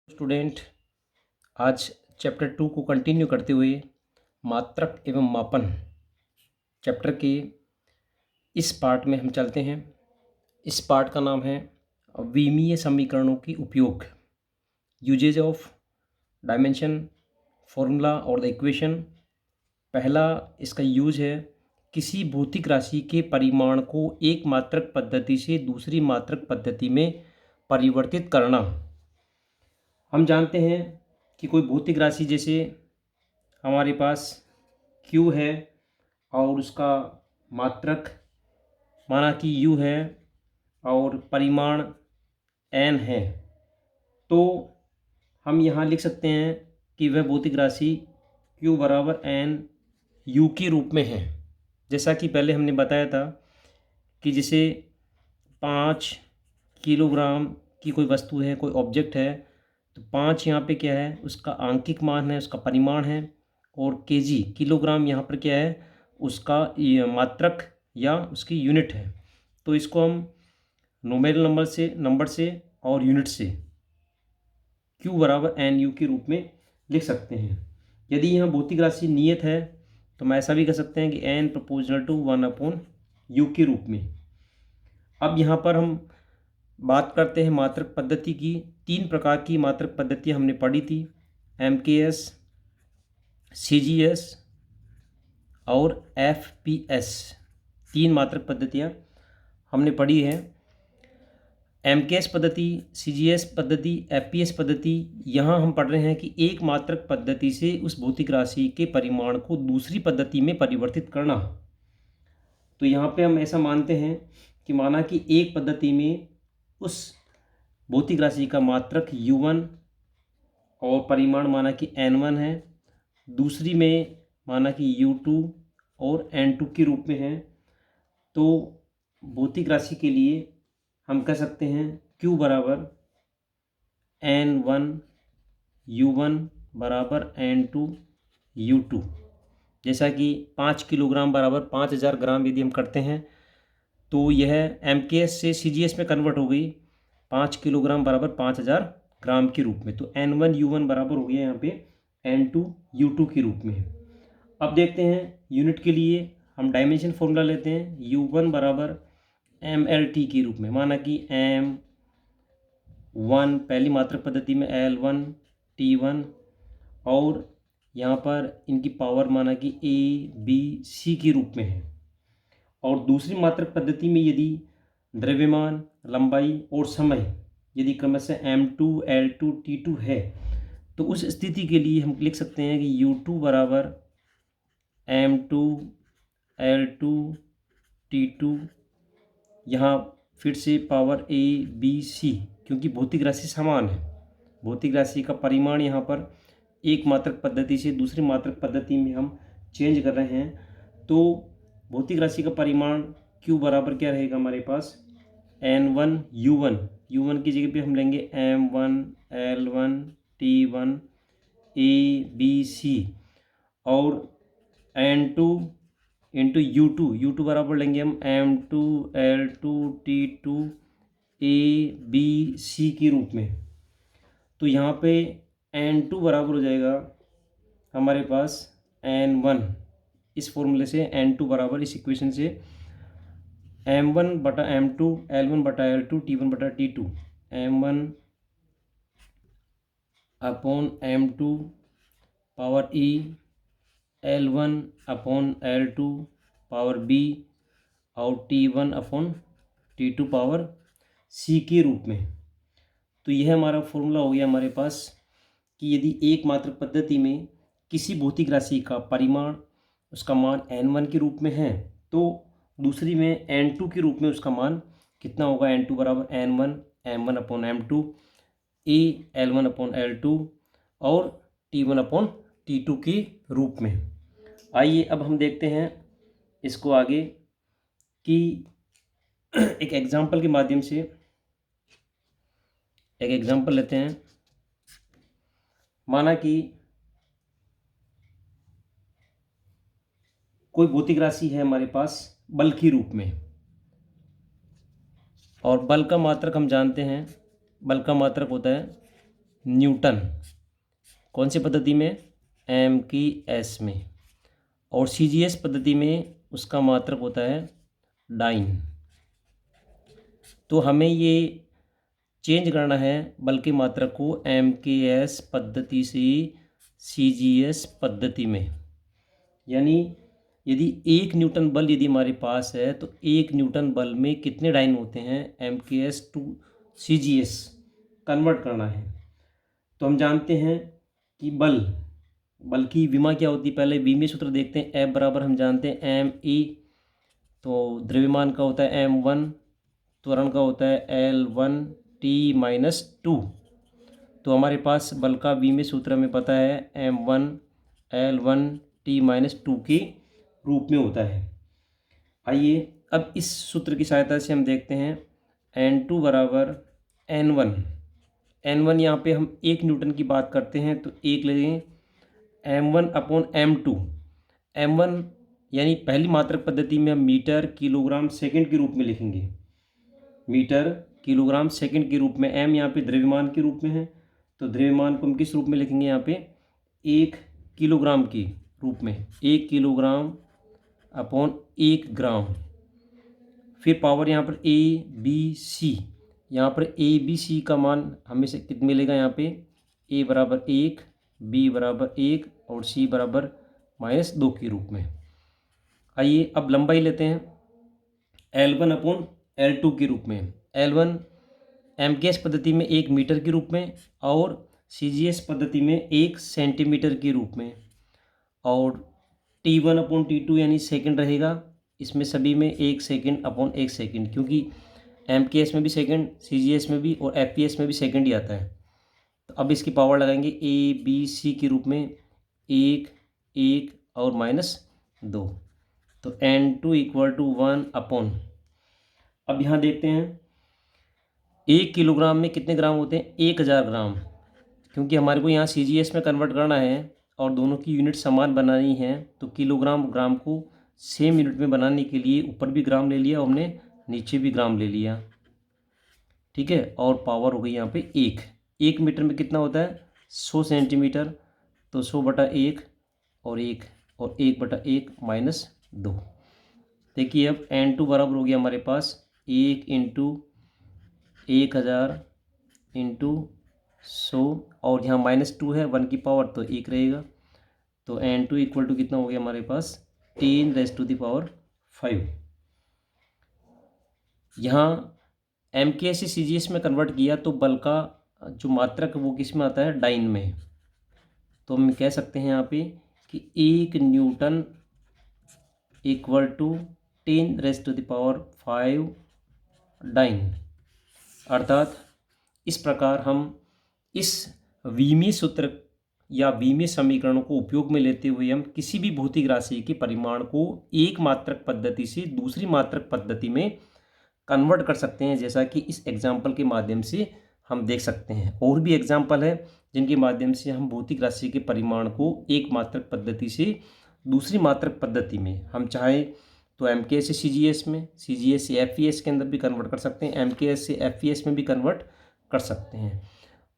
Student, आज chapter 2 को continue करते हुए मात्रक एवं मापन चैप्टर के इस पार्ट में हम चलते हैं। इस पार्ट का नाम है विमीय समीकरणों की उपयोग, यूजेज ऑफ डायमेंशन, फॉर्मूला और द इक्वेशन। पहला इसका यूज है किसी भौतिक राशि के परिमाण को एक मात्रक पद्धति से दूसरी मात्रक पद्धति में परिवर्तित करना। हम जानते हैं कि कोई भौतिक राशि जैसे हमारे पास Q है और उसका मात्रक माना कि U है और परिमाण N है, तो हम यहाँ लिख सकते हैं कि वह भौतिक राशि Q बराबर N U के रूप में है। जैसा कि पहले हमने बताया था कि जैसे 5 किलोग्राम की कोई वस्तु है, कोई ऑब्जेक्ट है, तो 5 यहाँ पे क्या है, उसका आंकिक मान है, उसका परिमाण है, और केजी किलोग्राम यहाँ पर क्या है, उसका मात्रक या उसकी यूनिट है। तो इसको हम नोमिनल नंबर से और यूनिट से Q बराबर NU के रूप में लिख सकते हैं। यदि यहाँ भौतिक राशि नियत है तो हम ऐसा भी कह सकते हैं कि N प्रोपोर्शनल टू 1/U के रूप में। अब यहाँ पर हम बात करते हैं मात्रक पद्धति की। 3 प्रकार की मात्रक पद्धतियाँ हमने पढ़ी थी, MKS, CGS और FPS। 3 मात्रक पद्धतियाँ हमने पढ़ी है। MKS पद्धति, CGS पद्धति, FPS पद्धति, यहाँ हम पढ़ रहे हैं कि एक मात्रक पद्धति से उस भौतिक राशि के परिमाण को दूसरी पद्धति में परिवर्तित करना। तो यहाँ पे हम ऐसा मानते हैं कि माना कि एक पद्धति में उस भौतिक राशि का मात्रक U1 और परिमाण माना कि N1 है, दूसरी में माना कि U2 और N2 के रूप में है। तो भौतिक राशि के लिए हम कह सकते हैं Q बराबर N1 U1 बराबर N2 U2। जैसा कि 5 किलोग्राम बराबर 5000 ग्राम यदि हम करते हैं तो यह MKS से CGS में कन्वर्ट हो गई, 5 किलोग्राम बराबर 5000 ग्राम के रूप में। तो N1 U1 बराबर हो गया यहाँ पे N2 U2 के रूप में। अब देखते हैं यूनिट के लिए हम डायमेंशन फॉर्मूला लेते हैं, U1 बराबर MLT के रूप में। माना कि M1 पहली मात्रक पद्धति में L1 T1 और यहाँ पर इनकी पावर माना कि A B C के रूप में है। और दूसरी मात्रक पद्धति में यदि द्रव्यमान, लंबाई और समय यदि क्रमशः M2 L2 T2 है, तो उस स्थिति के लिए हम लिख सकते हैं कि U2 बराबर M2 L2 T2। यहाँ फिर से पावर A B C, क्योंकि भौतिक राशि समान है। भौतिक राशि का परिमाण यहाँ पर एक मात्रक पद्धति से दूसरी मात्रक पद्धति में हम चेंज कर रहे हैं। तो भौतिक राशि का परिमाण Q बराबर क्या रहेगा हमारे पास, N1 U1 की जगह पे हम लेंगे M1 L1 T1 A B C और N2 इंटू U2 बराबर लेंगे हम M2 L2 T2 A B C के रूप में। तो यहाँ पे N2 बराबर हो जाएगा हमारे पास N1। इस फॉर्मूले से N2 बराबर, इस इक्वेशन से M1 बटा M2 L1 बटा L2 T1 बटा T2, M1 upon M2 power E, L1 upon L2 power B और T1 upon T2 power C के रूप में। तो यह हमारा फॉर्मूला हो गया हमारे पास कि यदि एक मात्रक पद्धति में किसी भौतिक राशि का परिमाण, उसका मान N1 के रूप में है, तो दूसरी में N2 के रूप में उसका मान कितना होगा, N2 बराबर N1 M1 upon M2 A L1 upon L2 और T1 अपॉन T2 के रूप में। आइए अब हम देखते हैं इसको आगे कि एक एग्जाम्पल के माध्यम से एक एग्जाम्पल लेते हैं। माना कि कोई भौतिक राशि है हमारे पास बल के रूप में, और बल का मात्रक हम जानते हैं, बल का मात्रक होता है न्यूटन, कौन सी पद्धति में, एम की एस में, और सीजीएस पद्धति में उसका मात्रक होता है डाइन। तो हमें ये चेंज करना है बल के मात्रक को एम के एस पद्धति से सीजीएस पद्धति में। यानी यदि 1 न्यूटन बल यदि हमारे पास है तो 1 न्यूटन बल में कितने डाइन होते हैं, एम के एस टू सीजीएस कन्वर्ट करना है। तो हम जानते हैं कि बल की विमा क्या होती है, पहले विमीय सूत्र देखते हैं। एफ बराबर हम जानते हैं एम ई, तो द्रव्यमान का होता है m1, त्वरण का होता है L1T-2। तो हमारे पास बल का विमीय सूत्र हमें पता है m1 L1T-2 के रूप में होता है। आइए अब इस सूत्र की सहायता से हम देखते हैं N2 बराबर N1 यहाँ पे हम 1 न्यूटन की बात करते हैं तो 1 लेंगे m1 अपॉन m2। m1 यानी पहली मात्रक पद्धति में हम मीटर किलोग्राम सेकंड के रूप में लिखेंगे, मीटर किलोग्राम सेकंड के रूप में। m यहाँ पे द्रव्यमान के रूप में है, तो द्रव्यमान को हम किस रूप में लिखेंगे, यहाँ पे 1 किलोग्राम के रूप में, 1 किलोग्राम अपॉन 1 ग्राम। फिर पावर यहाँ पर ABC, यहाँ पर ABC का मान हमें से कितना मिलेगा, यहाँ पे A बराबर 1, B बराबर 1 और C बराबर -2 के रूप में। आइए अब लंबाई लेते हैं L1 अपॉन L2 के रूप में। L1 MKS पद्धति में 1 मीटर के रूप में और CGS पद्धति में 1 सेंटीमीटर के रूप में, और T1 अपॉन T2 यानी सेकंड रहेगा, इसमें सभी में 1 सेकंड अपॉन 1 सेकंड, क्योंकि MKS में भी सेकंड, CGS में भी और FPS में भी सेकंड ही आता है। तो अब इसकी पावर लगाएंगे ABC के रूप में, 1 1 और -2, तो N2 इक्वल टू 1 अपॉन। अब यहाँ देखते हैं 1 किलोग्राम में कितने ग्राम होते हैं, 1000 ग्राम, क्योंकि हमारे को यहाँ CGS में कन्वर्ट करना है और दोनों की यूनिट समान बनानी है, तो किलोग्राम ग्राम को सेम यूनिट में बनाने के लिए ऊपर भी ग्राम ले लिया हमने, नीचे भी ग्राम ले लिया, ठीक है। और पावर हो गई यहाँ पे 1 मीटर में कितना होता है, 100 सेंटीमीटर, तो 100/1 और 1 और 1/1 -2। देखिए अब N2 बराबर हो गया हमारे पास 1 × 1000 × 100, और यहाँ -2 है, 1 की पावर तो 1 रहेगा, तो N2 इक्वल टू कितना हो गया हमारे पास 10⁵ यहाँ MKS से CGS में कन्वर्ट किया तो बल का जो मात्रक वो किस में आता है, डाइन में। तो हम कह सकते हैं यहाँ पे कि 1 न्यूटन इक्वल टू 10⁵ डाइन। अर्थात इस प्रकार हम इस विमीय सूत्र या विमीय समीकरणों को उपयोग में लेते हुए हम किसी भी भौतिक राशि के परिमाण को एक मात्रक पद्धति से दूसरी मात्रक पद्धति में कन्वर्ट कर सकते हैं, जैसा कि इस एग्जाम्पल के माध्यम से हम देख सकते हैं। और भी एग्जाम्पल है जिनके माध्यम से हम भौतिक राशि के परिमाण को एक मात्रक पद्धति से दूसरी मात्रक पद्धति में हम चाहे तो MKS से CGS में, CGS से FES के अंदर भी कन्वर्ट कर सकते हैं, MKS से FES में भी कन्वर्ट कर सकते हैं।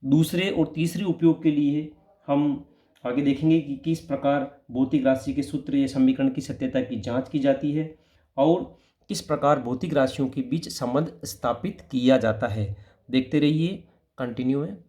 दूसरे और तीसरे उपयोग के लिए हम आगे देखेंगे कि किस प्रकार भौतिक राशि के सूत्र या समीकरण की सत्यता की जांच की जाती है और किस प्रकार भौतिक राशियों के बीच संबंध स्थापित किया जाता है। देखते रहिए, कंटिन्यू है।